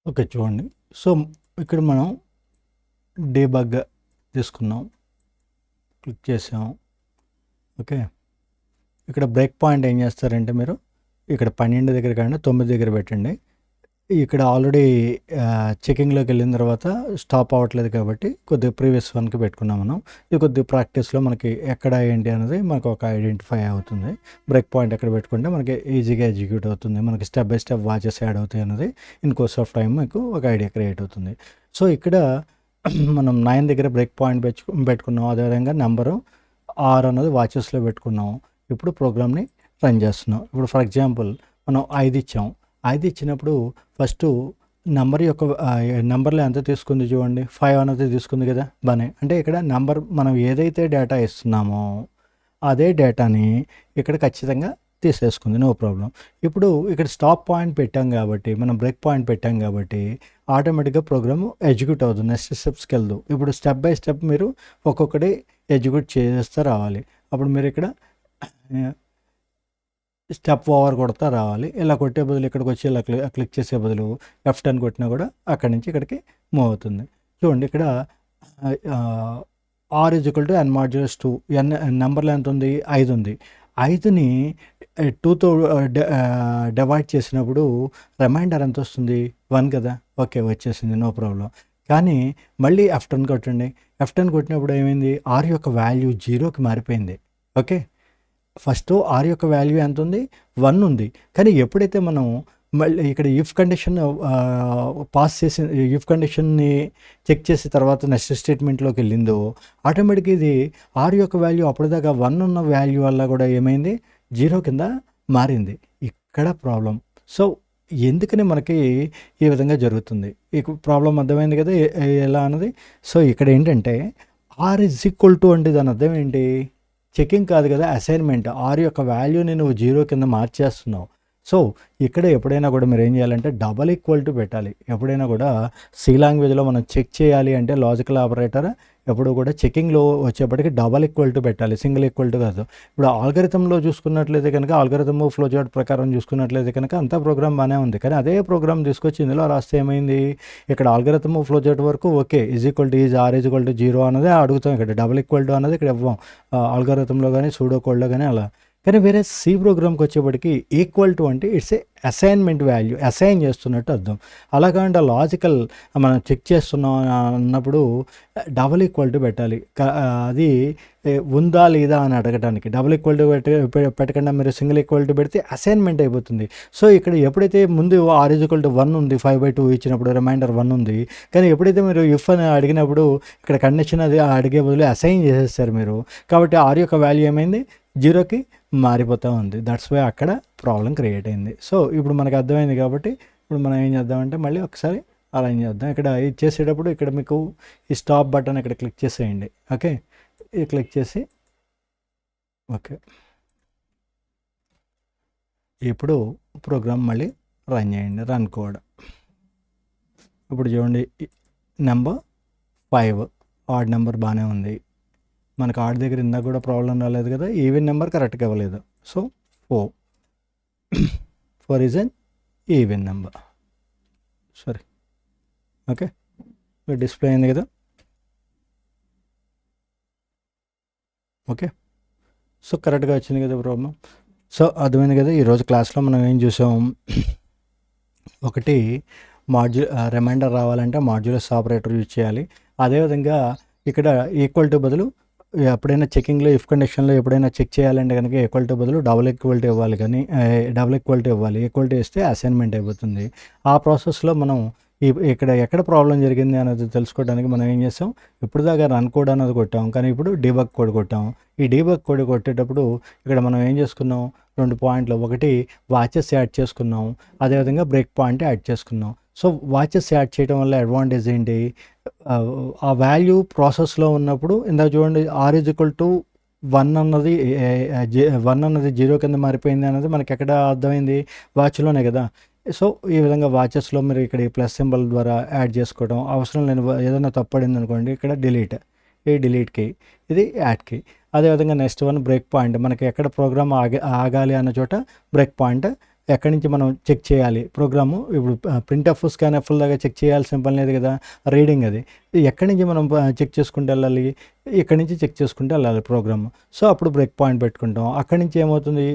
Okay. చూడండి. So, ఇక్కడ మనం డీబగ్ తీసుకున్నాం. క్లిక్ చేసాం. ఓకే. ఇక్కడ బ్రేక్ పాయింట్ ఏం చేస్తారంటే మీరు ఇక్కడ 12 దగ్గర కాకుండా 9 దగ్గర పెట్టండి. ఇక్కడ ఆల్రెడీ చెకింగ్‌లోకి వెళ్ళిన తర్వాత స్టాప్ అవ్వట్లేదు కాబట్టి కొద్దిగా ప్రీవియస్ వన్‌కి పెట్టుకున్నాం మనం. ఇది కొద్దిగా ప్రాక్టీస్‌లో మనకి ఎక్కడ ఏంటి అనేది మనకు ఒక ఐడెంటిఫై అవుతుంది. బ్రేక్ పాయింట్ ఎక్కడ పెట్టుకుంటే మనకి ఈజీగా ఎగ్జిక్యూట్ అవుతుంది. మనకి step by step watches add అవుతాయి అన్నది ఇన్ కోర్స్ ఆఫ్ టైమ్ మీకు ఒక ఐడియా క్రియేట్ అవుతుంది. సో, ఇక్కడ మనం 9 దగ్గర బ్రేక్ పాయింట్ పెట్టుకున్నాం. అదేవిధంగా నెంబరు 6 అన్నది వాచెస్‌లో పెట్టుకున్నాం. ఇప్పుడు ప్రోగ్రామ్‌ని రన్ చేస్తున్నాం. ఇప్పుడు ఫర్ ఎగ్జాంపుల్ మనం 5 ఇచ్చాం. 5 ఇచ్చినప్పుడు ఫస్టు నంబర్ యొక్క నంబర్‌లో ఎంత తీసుకుంది చూడండి. 5 అనేది తీసుకుంది కదా! బానే. అంటే ఇక్కడ నంబర్ మనం ఏదైతే డేటా ఇస్తున్నామో అదే డేటాని ఇక్కడ ఖచ్చితంగా తీసేసుకుంది. No problem. ఇప్పుడు ఇక్కడ స్టాప్ పాయింట్ పెట్టాం కాబట్టి, మనం బ్రేక్ పాయింట్ పెట్టాం కాబట్టి ఆటోమేటిక్‌గా ప్రోగ్రామ్ ఎగ్జిక్యూట్ అవుతుంది. నెక్స్ట్ స్టెప్స్‌కి వెళ్దు. ఇప్పుడు స్టెప్ బై స్టెప్ మీరు ఒక్కొక్కటి ఎగ్జిక్యూట్ చేసేస్తా రావాలి. అప్పుడు మీరు ఇక్కడ స్టెప్ ఓవర్ కొడతా రావాలి. ఇలా కొట్టే బదులు ఇక్కడికి వచ్చి ఇలా క్లిక్ చేసే బదులు F10 కొట్టినా కూడా అక్కడి నుంచి ఇక్కడికి మూవ్ అవుతుంది. చూడండి ఇక్కడ R = n మాడ్యులస్ 2 నెంబర్లో ఎంత ఉంది? 5 ఉంది. 5ని 2తో డివైడ్ చేసినప్పుడు రిమైండర్ ఎంత వస్తుంది? 1 కదా! ఓకే, వచ్చేసింది. No problem. కానీ మళ్ళీ F10 కొట్టండి. F10 కొట్టినప్పుడు ఏమైంది? R యొక్క వాల్యూ 0కి మారిపోయింది. ఓకే. ఫస్ట్ R యొక్క వాల్యూ ఎంత ఉంది? 1 ఉంది. కానీ ఎప్పుడైతే మనం మళ్ళీ ఇక్కడ ఇఫ్ కండిషన్ పాస్ చేసి ఇఫ్ కండిషన్ని చెక్ చేసిన తర్వాత నెక్స్ట్ స్టేట్మెంట్లోకి వెళ్ళిందో ఆటోమేటిక్గా ఇది R యొక్క వాల్యూ అప్పటిదాకా 1 ఉన్న వాల్యూ వల్ల కూడా ఏమైంది? 0 కింద మారింది. ఇక్కడ ప్రాబ్లం. సో, ఎందుకని మనకి ఈ విధంగా జరుగుతుంది? ఈ ప్రాబ్లం అర్థమైంది కదా ఎలా అన్నది. సో, ఇక్కడ ఏంటంటే R = అంటే దాని అర్థం ఏంటి? చెకింగ్ కాదు కదా, అసైన్మెంట్. R యొక్క వాల్యూని నువ్వు 0 కింద మార్చేస్తున్నావు. సో, ఇక్కడ ఎప్పుడైనా కూడా మీరు ఏం చేయాలంటే == పెట్టాలి. ఎప్పుడైనా కూడా సి లాంగ్వేజ్లో మనం చెక్ చేయాలి అంటే లాజికల్ ఆపరేటర్ ఎప్పుడు కూడా చెకింగ్లో వచ్చేప్పటికి == పెట్టాలి, సింగిల్ ఈక్వల్ టు కాదు. ఇప్పుడు ఆల్గరిథంలో చూసుకున్నట్లయితే కనుక ఆల్గరిథమ్ ఫ్లో చార్ట్ ప్రకారం చూసుకున్నట్లయితే కనుక అంతా ప్రోగ్రామ్ బాగానే ఉంది. కానీ అదే ప్రోగ్రామ్ తీసుకొచ్చి ఇందులో రాస్తే ఏమైంది? ఇక్కడ ఆల్గరిథమ్ ఫ్లో చార్ట్ వరకు ఓకే, ఈజ్ R = 0 అన్నదే అడుగుతాం. ఇక్కడ == అన్నది ఇక్కడ ఇవ్వం ఆల్గరిథంలో కానీ సూడో కోడ్లో కానీ అలా. కానీ వేరే సి ప్రోగ్రామ్కి వచ్చేప్పటికి = అంటే it's a assignment value, assign చేస్తున్నట్టు అర్థం. అలా కాకుండా లాజికల్ మనం చెక్ చేస్తున్నాం అన్నప్పుడు == పెట్టాలి. అది ఉందా లేదా అని అడగడానికి. == పెట్టకుండా మీరు సింగిల్ ఈక్వల్ టు పెడితే అసైన్మెంట్ అయిపోతుంది. సో, ఇక్కడ ఎప్పుడైతే ముందు R = 1 ఉంది, 5/2 ఇచ్చినప్పుడు రిమైండర్ 1 ఉంది. కానీ ఎప్పుడైతే మీరు ఇఫ్ అని అడిగినప్పుడు ఇక్కడ కండిషన్ అది అడిగే బదులు అసైన్ చేసేస్తారు మీరు. కాబట్టి R యొక్క వాల్యూ ఏమైంది? 0కి మారిపోతూ ఉంది. దట్స్ వై అక్కడ ప్రాబ్లం క్రియేట్ అయింది. సో, ఇప్పుడు మనకు అర్థమైంది కాబట్టి ఇప్పుడు మనం ఏం చేద్దామంటే మళ్ళీ ఒకసారి అరేంజ్ చేద్దాం. ఇక్కడ ఇది చేసేటప్పుడు ఇక్కడ మీకు ఈ స్టాప్ బటన్ ఇక్కడ క్లిక్ చేసేయండి. ఓకే, ఇది క్లిక్ చేసి ఓకే, ఇప్పుడు ప్రోగ్రామ్ మళ్ళీ రన్ చేయండి. Run code. ఇప్పుడు చూడండి నెంబర్ 5 ఆడ్ నెంబర్ బాగానే ఉంది. మనకు ఆడ్ దగ్గర ఇందాక కూడా ప్రాబ్లం రాలేదు కదా, ఈవెన్ నెంబర్ కరెక్ట్గా ఇవ్వలేదు. So, 4 is an even number. సరే, ఓకే, డిస్ప్లే అయింది కదా. ఓకే, సో కరెక్ట్గా వచ్చింది కదా ప్రాబ్లం. సో, అర్థమైంది కదా. ఈరోజు క్లాస్లో మనం ఏం చూసాం? ఒకటి రిమైండర్ రావాలంటే మాడ్యులస్ ఆపరేటర్ యూజ్ చేయాలి. అదేవిధంగా ఇక్కడ = బదులు ఎప్పుడైనా చెకింగ్లో ఇఫ్ కండిషన్లో ఎప్పుడైనా చెక్ చేయాలంటే కనుక = బదులు == ఇవ్వాలి. కానీ == ఇవ్వాలి. ఈక్వల్ టు ఇస్తే అసైన్మెంట్ అయిపోతుంది. ఆ ప్రాసెస్లో మనం ఇక్కడ ఎక్కడ ప్రాబ్లం జరిగింది అనేది తెలుసుకోవడానికి మనం ఏం చేస్తాం? ఇప్పుడు దాకా రన్ కోడ్ అనేది కొట్టాం, కానీ ఇప్పుడు డీబగ్ కోడ్ కొట్టాం. ఈ డీబగ్ కోడ్ కొట్టేటప్పుడు ఇక్కడ మనం ఏం చేసుకున్నాం? 2 పాయింట్లు. ఒకటి వాచెస్ యాడ్ చేసుకున్నాం, అదేవిధంగా బ్రేక్ పాయింట్ యాడ్ చేసుకున్నాం. సో, వాచెస్ యాడ్ చేయడం వల్ల అడ్వాంటేజ్ ఏంటి? ఆ వాల్యూ ప్రాసెస్లో ఉన్నప్పుడు ఇందాక చూడండి R = 1 అన్నది 0 కింద మారిపోయింది అన్నది మనకి ఎక్కడ అర్థమైంది? వాచ్లోనే కదా. సో, ఈ విధంగా వాచెస్లో మీరు ఇక్కడ ఈ ప్లస్ సింబల్ ద్వారా యాడ్ చేసుకోవడం. అవసరం లేని ఏదైనా తప్పడింది అనుకోండి, ఇక్కడ డిలీట్, ఈ డిలీట్కి, ఇది యాడ్కి. అదేవిధంగా నెక్స్ట్ వన్ బ్రేక్ పాయింట్. మనకి ఎక్కడ ప్రోగ్రామ్ ఆగాలి అన్న చోట బ్రేక్ పాయింట్ ఎక్కడి నుంచి మనం చెక్ చేయాలి ప్రోగ్రాము. ఇప్పుడు ప్రింట్ఎఫ్ స్కాన్ఎఫ్ లాగా చెక్ చేయాల్సిన పని లేదు కదా, రీడింగ్ అది. ఎక్కడి నుంచి మనం చెక్ చేసుకుంటూ వెళ్ళాలి, ఇక్కడి నుంచి చెక్ చేసుకుంటూ వెళ్ళాలి ప్రోగ్రామ్. సో అప్పుడు బ్రేక్ పాయింట్ పెట్టుకుంటాం. అక్కడి నుంచి ఏమవుతుంది,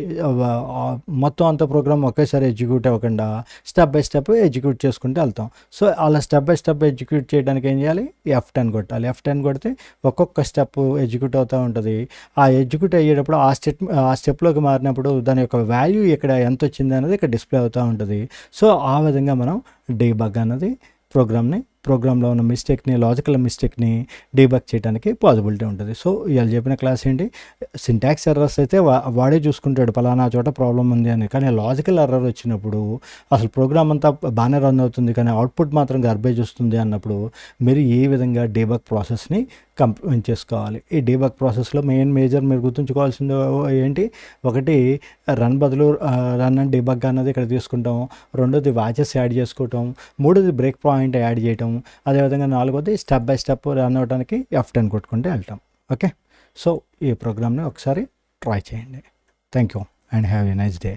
మొత్తం అంత ప్రోగ్రామ్ ఒకేసారి ఎగ్జిక్యూట్ అవ్వకుండా స్టెప్ బై స్టెప్ ఎగ్జిక్యూట్ చేసుకుంటూ వెళ్తాం. సో అలా స్టెప్ బై స్టెప్ ఎగ్జిక్యూట్ చేయడానికి ఏం చేయాలి, F10 కొట్టాలి. F10 కొడితే ఒక్కొక్క స్టెప్ ఎగ్జిక్యూట్ అవుతూ ఉంటుంది. ఆ ఎగ్జిక్యూట్ అయ్యేటప్పుడు ఆ స్టెప్లోకి మారినప్పుడు దాని యొక్క వాల్యూ ఇక్కడ ఎంత వచ్చింది అనేది ఇక్కడ డిస్ప్లే అవుతూ ఉంటుంది. సో ఆ విధంగా మనం డీబగ్ అన్నది ప్రోగ్రాంలో ఉన్న మిస్టేక్ని, లాజికల్ మిస్టేక్ని డీబగ్ చేయడానికి పాసిబిలిటీ ఉంటుంది. సో ఇవాళ చెప్పిన క్లాస్ ఏంటి, సింటాక్స్ ఎర్రర్స్ అయితే వాడే చూసుకుంటాడు పలానా చోట ప్రాబ్లం ఉంది అని. కానీ లాజికల్ ఎర్రర్ వచ్చినప్పుడు అసలు ప్రోగ్రామ్ అంతా బాగానే రన్ అవుతుంది కానీ అవుట్పుట్ మాత్రం గర్బేజ్ వస్తుంది అన్నప్పుడు మీరు ఏ విధంగా డీబగ్ ప్రాసెస్ని కంప్లీట్ చేసుకోవాలి. ఈ డీబగ్ ప్రాసెస్లో మేజర్ మీరు గుర్తుంచుకోవాల్సింది ఏంటి, ఒకటి రన్ బదులు రన్ అండ్ డీబగ్ అన్నది ఇక్కడ తీసుకుంటాం. రెండోది వాచెస్ యాడ్ చేసుకోవటం. మూడోది బ్రేక్ పాయింట్ యాడ్ చేయటం. అదేవిధంగా నాలుగోది స్టెప్ బై స్టెప్ రన్ అవ్వడానికి F10 కొట్టుకుంటే వెళ్తాం. ఓకే, సో ఈ ప్రోగ్రామ్ని ఒకసారి ట్రై చేయండి. Thank you and have a nice day.